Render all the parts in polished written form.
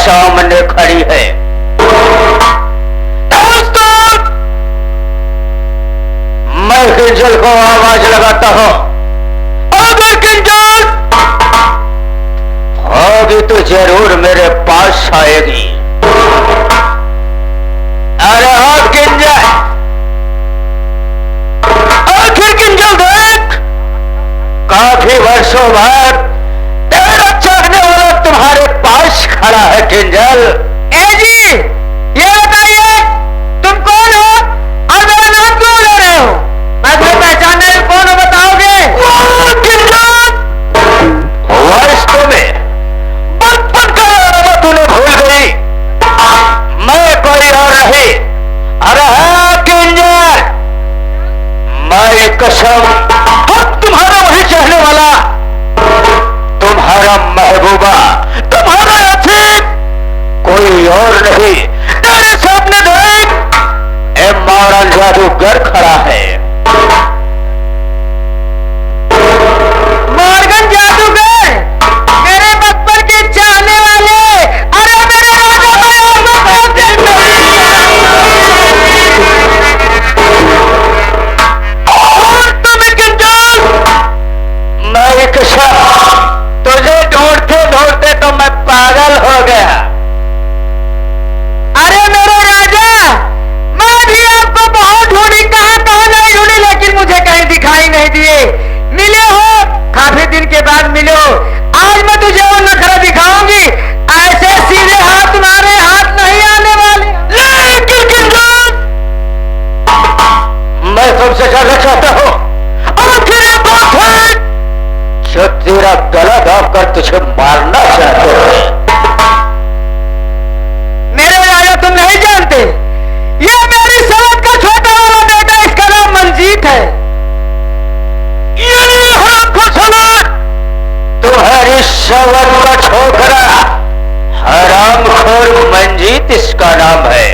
सामने खड़ी है। मैं किंजल को आवाज लगाता हूं, अगर किंजल होगी तो जरूर मेरे पास आएगी। अरे हाँ किंजल, आखिर किंजल देख, काफी वर्षों बाद तेरा चाहने वाला तुम्हारे पास खड़ा है। किंजल, ए जी, ये बताइए तुम कौन हो और मेरा नाम क्यों ले रहे हो? मैं तुम्हें पहचानने में कौन हो बताओगे? वास्तव में बचपन का याद तूने भूल गई। मैं कोई और नहीं, अरे हाँ किंजल, मैं कसम तुम्हारा वही चाहने वाला, तुम्हारा महबूबा, तुम्हारा अतीत, कोई और नहीं। तेरे सामने देख, ए मॉडर्न जादूगर खड़ा है। मॉर्गन जादूगर, मेरे बचपन के चाहने वाले, अरे मेरे राजा और तुम किंजल, मैं कसम तुझे ढूंढते ढूंढते तो मैं पागल हो गया। अरे मेरे राजा, मैं भी आपको बहुत ढूंढी, कहां कहां नहीं ढूंढी, लेकिन मुझे कहीं दिखाई नहीं दिए। मिले हो, काफी दिन के बाद मिले हो। आज मैं तुझे वो नखरा दिखाऊंगी, ऐसे सीधे हाथ तुम्हारे हाथ नहीं आने वाले। लेकिन किंजल, मैं तुमसे जानना चाहता हूं, आखिर ये बात है जो तेरा गला दाबकर तुझे मारना चाहते हैं। मेरे राजा, तुम नहीं जानते, ये मेरी समझ का छोटा वाला बेटा, इसका नाम मंजीत है। ये तुम्हारी सवत का छोकरा हरामखोर मंजीत इसका नाम है।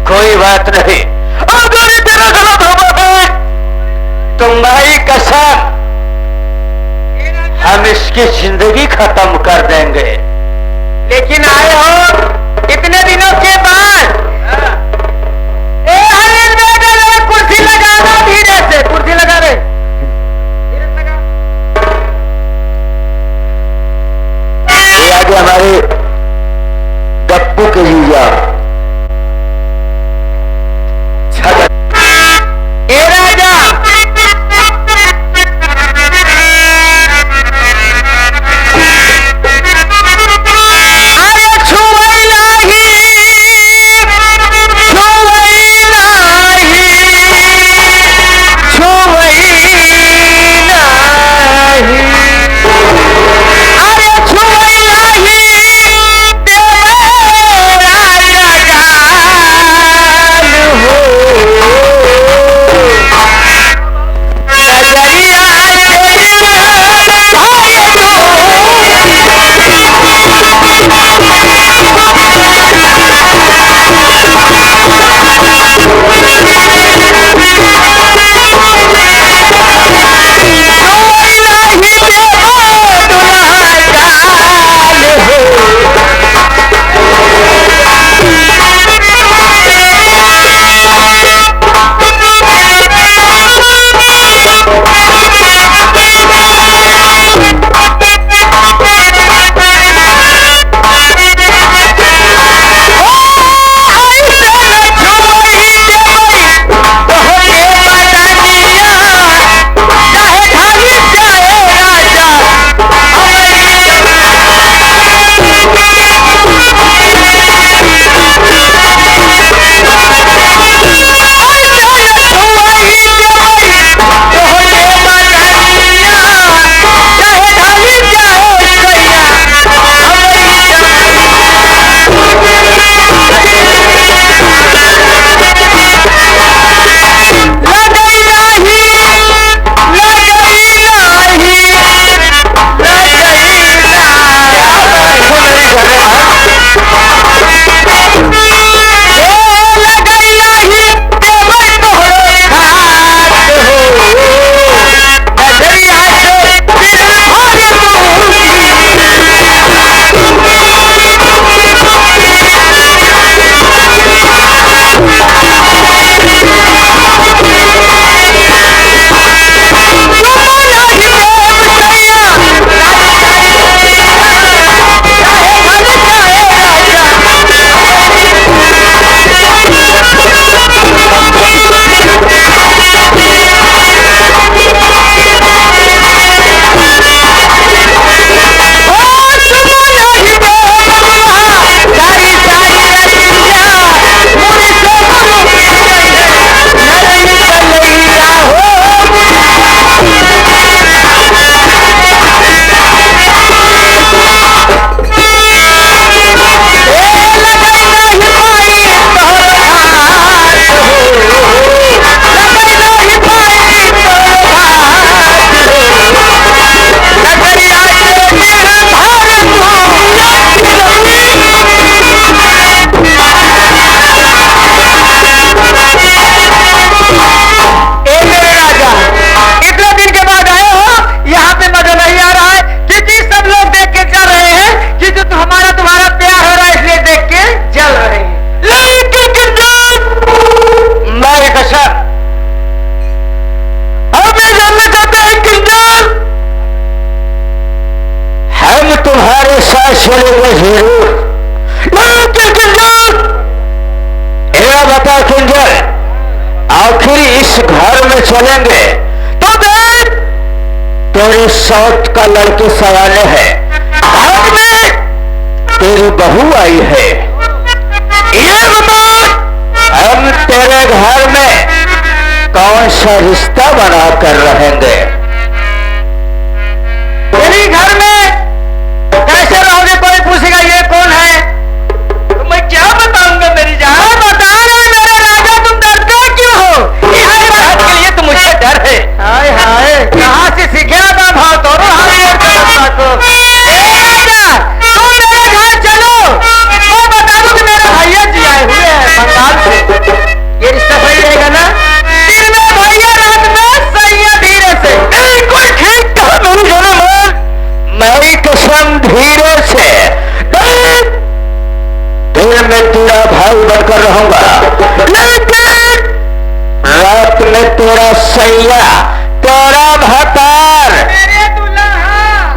कोई बात नहीं, अगर ये तेरा गला दाबा है तो मैं कसम हम इसकी जिंदगी खत्म कर देंगे। लेकिन आए हो इतने दिनों के बाद। ए हरीन बेटा, जरा कुर्सी लगाना, धीरे से कुर्सी लगा रे, धीरे से लगा। ये आगे हमारे गप्पू के जीजा ए राजा, अरे छुवई नाही, छुवई नाही, छुवई नाही, अरे छुवई नाही, तेरा सौत का लड़के सयाने हैं, घर में तेरी बहू आई है, ये बता हम तेरे घर में कौन सा रिश्ता बना कर रहेंगे? तेरी घर में कैसे रहोगे? कोई पूछेगा ये कौन है, तो मैं क्या बताऊंगा मेरी जान? बता रहे मेरे राजा, तुम डरते क्यों हो? इस बात के लिए तो मुझे डर है। हाय हाय, कहाँ से सीखे था भाव तोरो को? राजा, तुम मेरे घर चलो, मैं बता दूं कि मेरे भैया जी आए हुए हैं बंगाल से। ये रिश्ता सही रहेगा ना? दिन में भैया, रात में सैया, धीरे से। बिल्कुल ठीक कहा मेरी जनाब, मेरी कसम धीरे से। दिन में तेरा भाई बनकर रहूंगा, लेकिन रात में तेरा सैया, तेरा भतार, मेरे दुल्हा,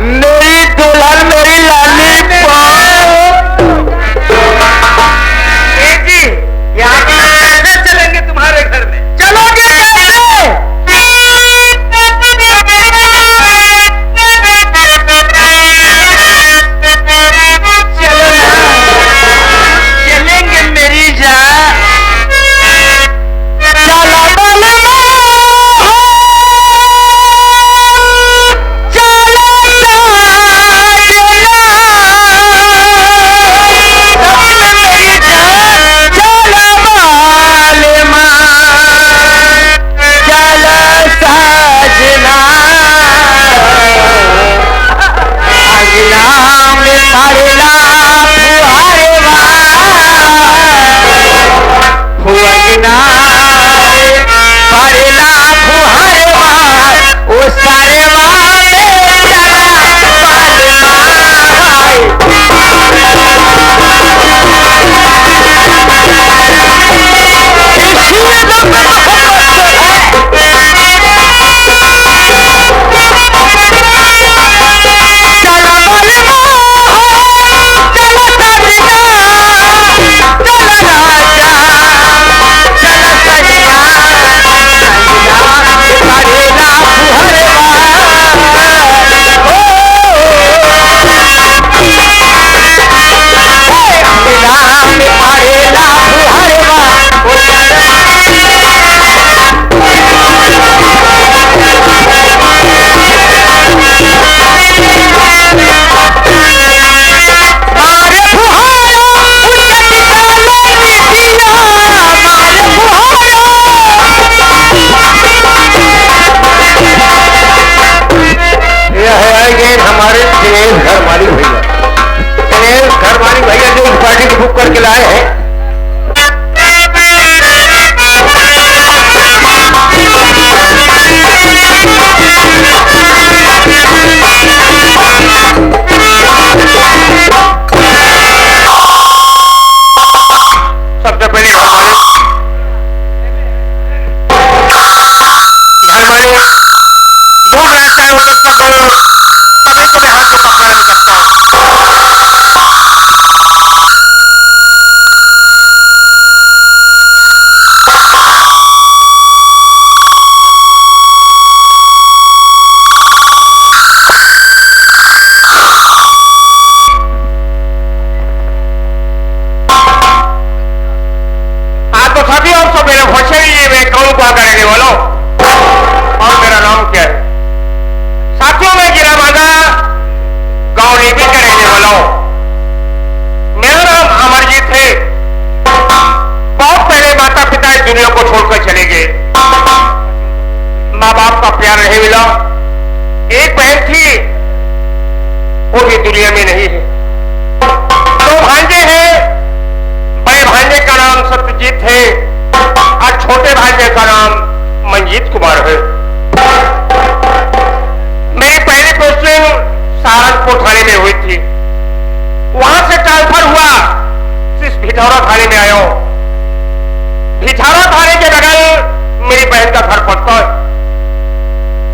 मेरी दुल्हन, मेरी लाली जी, यहाँ कैसे चलेंगे तुम्हारे घर में? चलोगे कैसे? चलो ना, चलेंगे मेरी जान। चला बोलो ना, बुक करके लाए हैं। सबसे पहले घर वाले दूर रहता है, उधर सब कभी कभी हाथ से कपड़ा निकलता है। और मेरा नाम क्या है? साथियों, मैं गिरा मांगा गांव लीबी का रहने वाला हूं। मेरा नाम अमरजीत है। बहुत पहले माता पिता इस दुनिया को छोड़कर चले गए। माँ बाप का प्यार नहीं मिला। एक बहन थी, वो भी दुनिया में नहीं है। दो भांजे हैं। बड़े भांजे का नाम सत्यजीत है और छोटे भांजे का नाम मंजीत कुमार है। मेरी पहली पोस्टिंग सहारनपुर थाने में हुई थी। वहां से ट्रांसफर हुआ, इस भिठौरा थाने में आया हूं। भिठौरा थाने के बगल मेरी बहन का घर पड़ता है।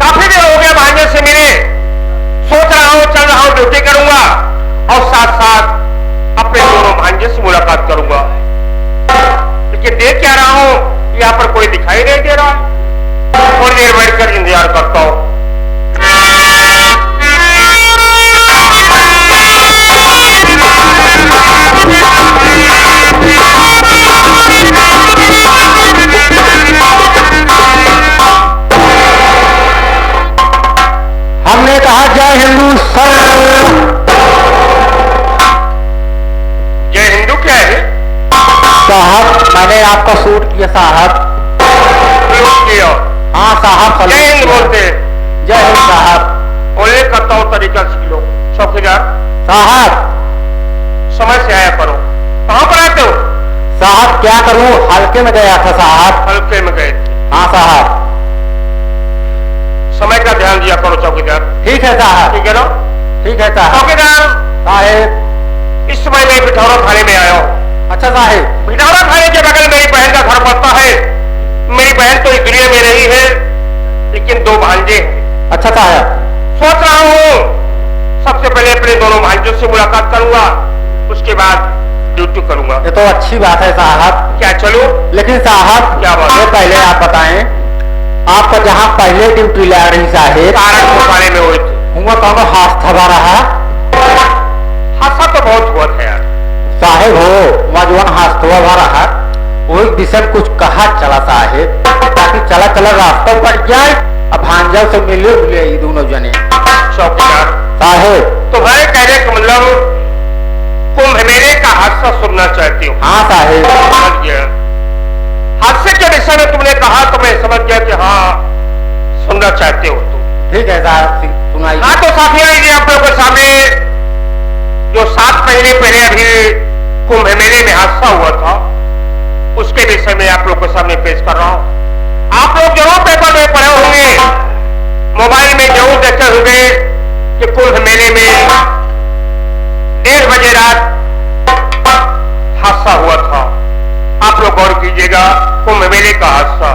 काफी देर हो गया भांजे से मिले। सोच रहा हूं, चल रहा हूं, ड्यूटी करूंगा और साथ साथ अपने दोनों भांजे से मुलाकात करूंगा। लेकिन देख क्या रहा हूं, यहाँ पर कोई दिखाई नहीं दे रहा। थोड़ी देर बैठकर इंतजार करता हूं। साहब मैंने आपका सूट किया साहब। किया। हाँ साहब। जय हिंद बोलते। जय हिंद साहब। और एक करता हूँ तरीका सीख लो। चौकीदार साहब समय से आया करो। कहाँ पर आते हो? साहब क्या करूं, हल्के में गया था साहब। हल्के में गए थे। हाँ साहब। समय का ध्यान दिया करो चौकीदार। ठीक है साहब। ठीक है ना? ठीक है साहब। चौकीदार साहेब इस समय मैं भिठौरा थाने में आया हूँ। अच्छा साहेब। भिठौरा थाने के बगल मेरी बहन का घर पड़ता है। मेरी बहन तो इस दुनिया में नहीं है, लेकिन दो भांजे हैं। अच्छा साहब। सोच रहा हूँ सबसे पहले अपने दोनों भांजों से मुलाकात करूंगा, उसके बाद ड्यूटी करूंगा। ये तो अच्छी बात है साहब। क्या चलो? लेकिन साहब क्या बात? ये पहले आप बताएं, आपका जहाँ पहले ड्यूटी लग रही साहेब सहारनपुर थाने में हुई थी। हुआ कौन हाथ थबा रहा? हादसा तो बहुत हुआ था यार। साहेब हो मजवन हाथ थबा रहा, वही विषय में कुछ कहा चला साहेब, ताकि चला चला रास्ता पर जाए। अब भांजा से मिले हुए ये दोनों जने। चौकीदार साहेब तो मैं कहने का मतलब कुंभ मेले का हादसा सुनना चाहती हूँ। हाँ साहेब। समझ गया। हादसे के विषय में तुमने कहा तो मैं समझ गया कि हाँ सुनना चाहते हो तुम। ठीक है साहब सुनाइए। हाँ तो साथियों ये आप लोगों के सामने जो 7 महीने पहले अभी कुंभ मेले में हादसा हुआ था, उसके विषय में आप लोगों के सामने पेश कर रहा हूँ। आप लोग जरूर पेपर में पढ़े होंगे, मोबाइल में जरूर देखे होंगे कि कुंभ मेले में 1:30 बजे रात हादसा हुआ था। आप लोग गौर कीजिएगा, कुंभ मेले का हादसा।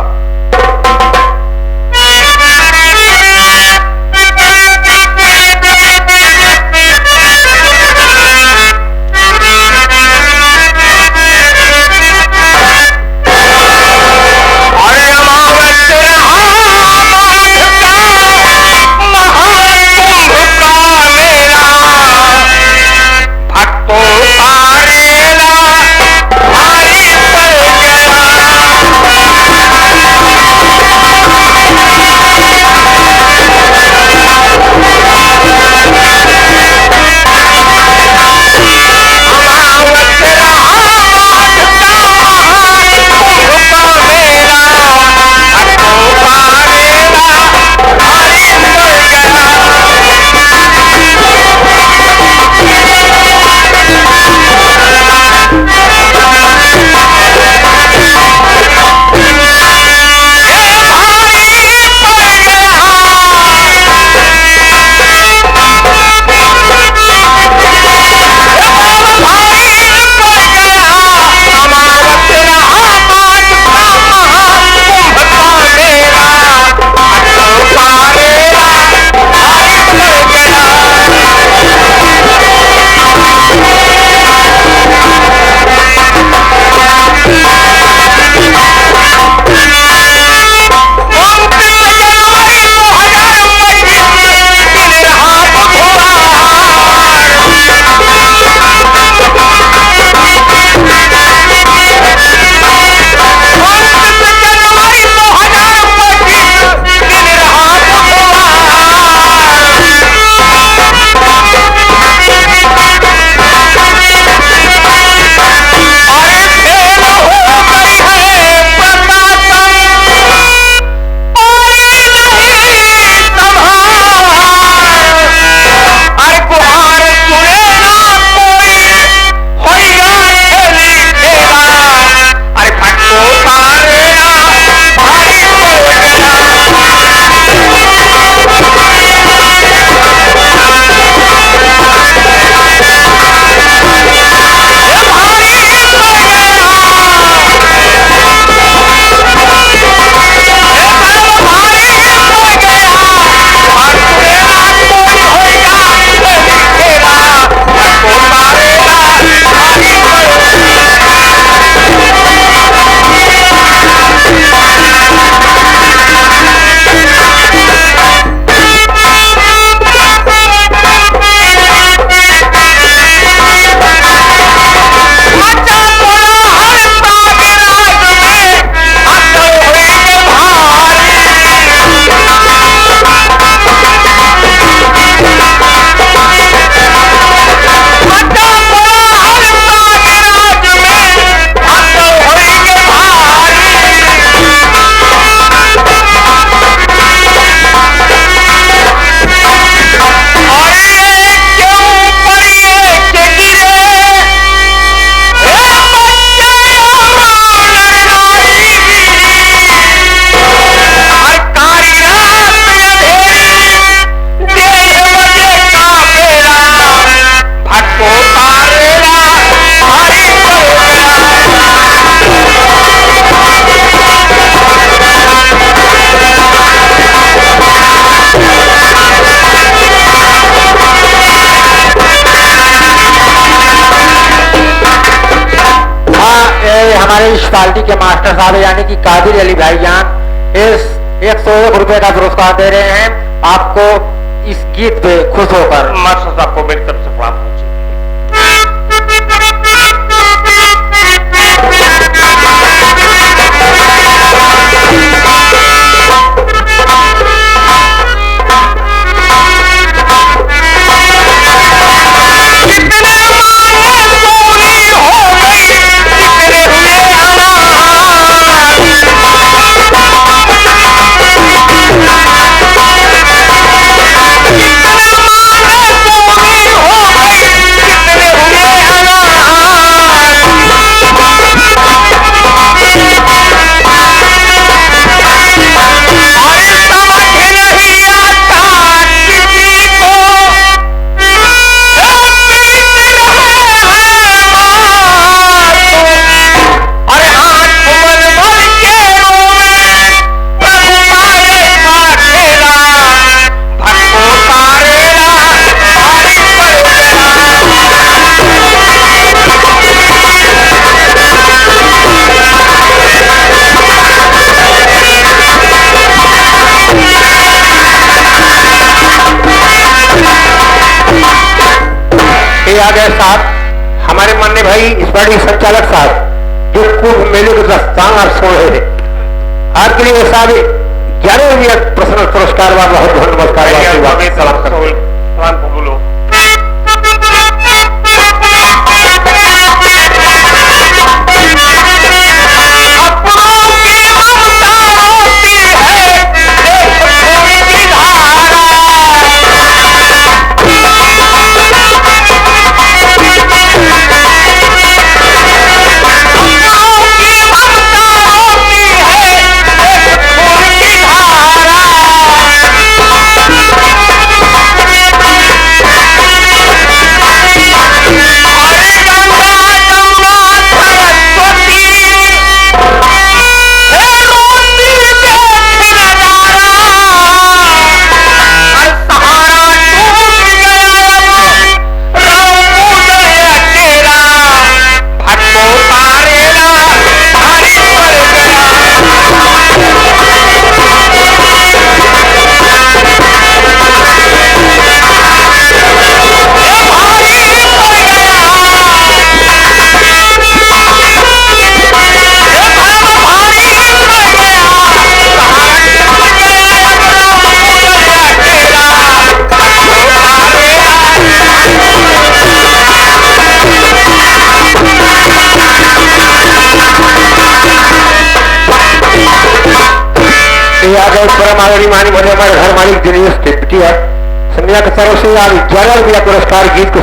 हमारे इस पार्टी के मास्टर साहब यानी कि कादिर अली भाईजान इस 101 रुपए का पुरस्कार दे रहे हैं आपको इस गीत पे खुश होकर। मास्टर साहब को मेरी तरफ से प्रणाम पहुंचे। आ गए साहब हमारे माननीय भाई इस पार्टी के संचालक साहब जो कुंभ मेले को दस्तान और सो रहे थे आपके लिए साहब 11 पर्सनल पुरस्कार बहुत बहुत नमस्कार सलाम बोलो। परम आदरणीय माननीय हमारे घर मालिक दिनेश डिप्टी है संध्या की तरफ से आज 11 रुपया पुरस्कार गीत को